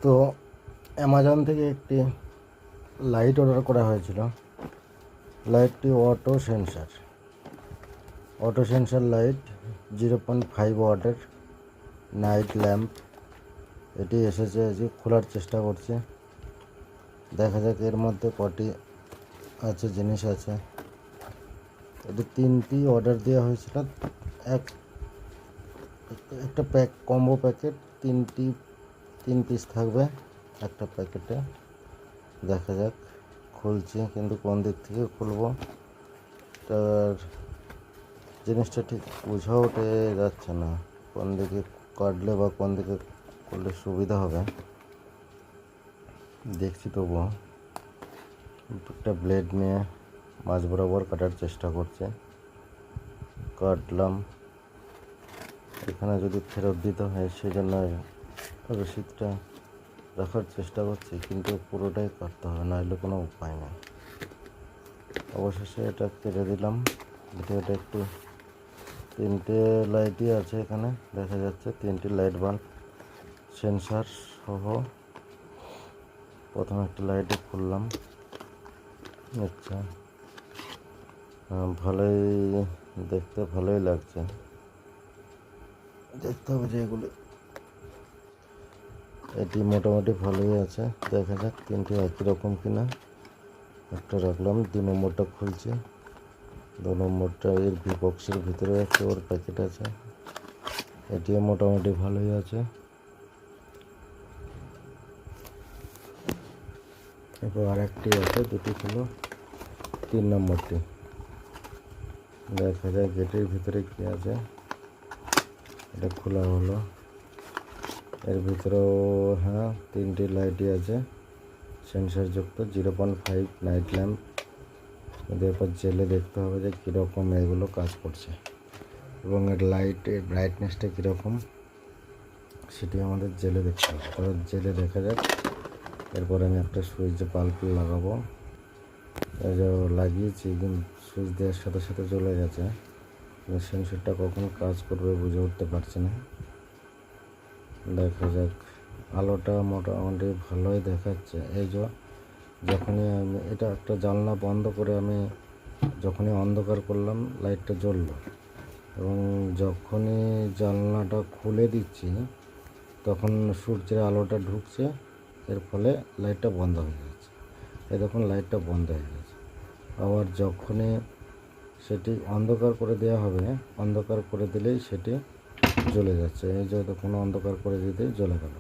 তো অ্যামাজন থেকে একটি লাইট অর্ডার করা হয়েছিল। লাইটটি অটো সেন্সার লাইট 0.5 ওয়াটের নাইট ল্যাম্প। এটি এসেছে, যে খোলার চেষ্টা করছে। দেখা যাক এর মধ্যে কটি আছে, জিনিস আছে। এটি 3টি অর্ডার দেওয়া হয়েছিল। একটা কম্বো প্যাকেট, 3 পিস থাকবে একটা প্যাকেটে। দেখা যাক, খুলছি, কিন্তু কোন দিক থেকে খুলবো তার জিনিসটা ঠিক বুঝা উঠে যাচ্ছে না। কোন দিকে কাটলে বা কোন দিকে করলে সুবিধা হবে দেখছি। তবুও একটা ব্লেড নিয়ে মাঝ বরাবর কাটার চেষ্টা করছে। কাটলাম। এখানে যদি ফেরত দিতে হয় সেই জন্য রসিদটা রাখার চেষ্টা করছি, কিন্তু পুরোটাই কাটতে হবে, নাহলে কোনো উপায় নেই। অবশেষে এটা কেটে দিলাম। এটা একটু 3টে লাইটই আছে এখানে, দেখা যাচ্ছে 3টি লাইট বাল্ব সেন্সার সহ। প্রথমে একটা লাইটে খুললাম। আচ্ছা, ভালোই দেখতে, ভালোই লাগছে। দেখতে হবে যে এটি মোটামুটি ভালোই আছে। দেখা যাক 3টি একই রকম কিনা। একটা রাখলাম, 2 নম্বরটা খুলছি। 2 নম্বরটা এর বক্সের ভিতরে একটা ওর প্যাকেট আছে। এটিও মোটামুটি ভালোই আছে। এরপর আরেকটি আছে, 2টি খুলো। 3 নম্বরটি দেখা যায় গেটের ভিতরে কি আছে। এটা খোলা হলো। এর ভিতরেও হ্যাঁ 3টি লাইটই আছে সেন্সারযুক্ত 0.5 নাইট ল্যাম্প। এরপর জেলে দেখতে হবে যে কীরকম এগুলো কাজ করছে এবং এর লাইটের ব্রাইটনেসটা কীরকম সেটি আমাদের জেলে দেখতে হবে। তারপর জেলে দেখা যাক। এরপর আমি একটা সুইচ বাল্ব লাগাবো। লাগিয়েছি, কিন্তু সুইচ দেওয়ার সাথে সাথে জ্বলে গেছে। সেন্সরটা কখন কাজ করবে বুঝে উঠতে পারছি না। দেখা যাক। আলোটা মোটামুটি ভালোই দেখাচ্ছে। এই যখনই আমি এটা একটা জানলা বন্ধ করে আমি যখনই অন্ধকার করলাম, লাইটটা জ্বললো, এবং যখনই জানলাটা খুলে দিচ্ছি তখন সূর্যের আলোটা ঢুকছে। এর ফলে লাইটটা বন্ধ হয়ে যাচ্ছে। এই দেখুন, লাইটটা বন্ধ হয়ে গেছে। আবার যখনই সেটি অন্ধকার করে দেওয়া হবে, অন্ধকার করে দিলেই সেটি জ্বলে যাচ্ছে। এই যে দেখুন, অন্ধকার করে দিতেই জ্বলে গেল।